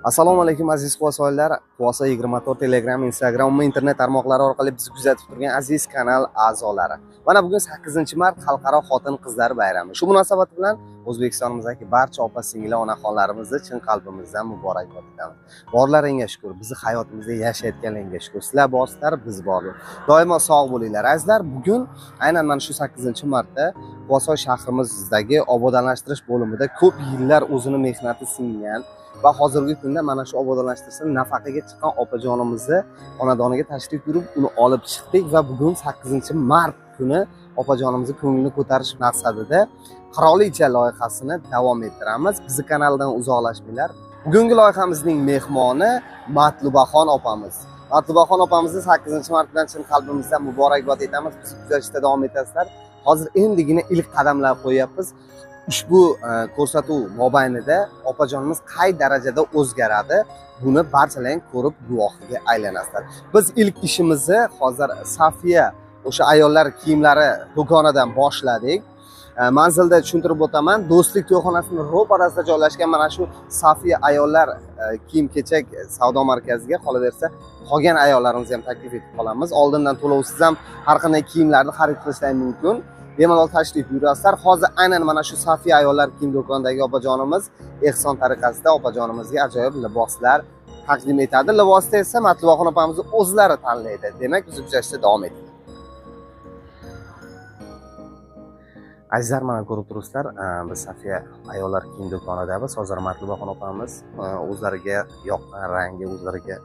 Assalomu alaykum aziz quvasoylar. Quvasoy 24 Telegram, Instagram va internet tarmoqlari orqali bizni kuzatib turgan aziz kanal a'zolari. Mana bugun 8-mart Xalqaro xotin-qizlar bayrami. Shu munosabat bilan O'zbekistonimizdagi barcha opa-singil onaxonlarimizni chin qalbimizdan muborakbod etamiz. Borlaringga shukr, bizni hayotimizda yashayotganingga shukr. Sizlar borsizlar, biz bormiz. Doimo sog' bo'linglar. Azizlar, bugun aynan mana shu 8-martda Quvasoy shahrimizdagi obodonlashtirish bo'limida ko'p yillar o'zini mehnati singan va hozirgi kunda mana shu obodonlashtirishdan nafaqaga chiqqan opajonimizni xonadoniga tashrif buyurib uni olib chiqdik va bugun 8-mart kuni opajonimizni ko'nglini ko'tarish maqsadida qirolicha loyihasini davom ettiramiz. Bizni kanaldan uzoqlashmanglar. Bugungi loyihamizning mehmoni Matlubaxon opamiz. Matlubaxon opamizni 8-martdan chin qalbimizdan muborakbod etamiz. Bizni kuzatishda davom etasizlar. Hozir endigina ilk qadamlar qo'yapmiz. Ushbu ko'rsatuv mobaynida opajonimiz qay darajada o'zgaradi, buni barchalar ko'rib guvohiga aylanasizlar. Biz ilk ishimizni hozir Safiya o'sha ayollar kiyimlari do'konidan boshladik. Manzilda tushuntirib o'taman. Do'stlik to'yxonasining ro'parasida joylashgan mana shu Safiya ayollar kiyim-kechak savdo markaziga qolaversa, qolgan ayollarimizni ham taklif etib qolamiz. Oldindan to'lovsiz ham har qanday kiyimlarni xarid qilishlari mumkin. Bemalol tashrif buyurasizlar. Hozir aynan mana shu Safiya ayollar kiyim do'konidagi opajonimiz ehson tariqasida opajonimizga ajoyib liboslar taqdim etadi. Libosni esa Matlubaxon opamiz o'zlari tanlaydi. Demak, biz kuzatishda davom etamiz. Azizlar, mana ko'rib turibsizlar, biz Safiya ayollar kiyim do'konidamiz. Hozir Matlubaxon opamiz o'zlariga yoqqan rangi, o'zlariga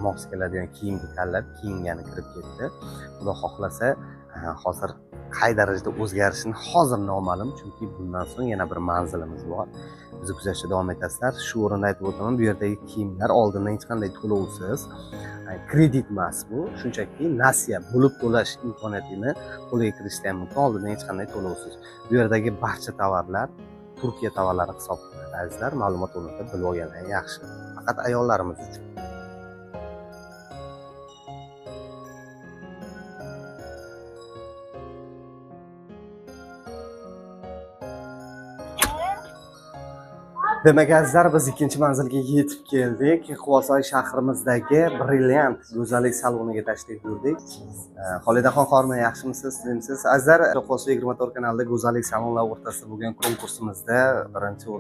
mos keladigan kiyimni tanlab, kiyingani kirib ketdi. Xudo xohlasa, hozir qay darajada o'zgarishini hozir noma'lum, chunki bundan so'ng yana bir manzilimiz bor. Bizni kuzatishda davom etasizlar. Shu o'rinda aytib o'taman, bu yerdagi kiyimlar oldindan hech qanday to'lovsiz, kredit emas bu, shunchaki nasiya bo'lib to'lash imkoniyatini qo'lga kirishda ham mumkin. Oldindan hech qanday to'lovsiz. Bu yerdagi barcha tovarlar Turkiya tovarlari hisoblanadi. Azizlar, ma'lumot o'rnida bilib olganlar yaxshi. Faqat ayollarimiz uchun. Demak azizlar, biz ikkinchi manzilga yetib keldik. Quvasoy shahrimizdagi Brilliant go'zallik saloniga tashrif buyurdik. Xolidaxon Xorma, yaxshimisiz, sizmisiz? Azizlar, Quvasoy 24 kanalida go'zallik salonlari o'rtasida bo'lgan konkursimizda birinchi o'rin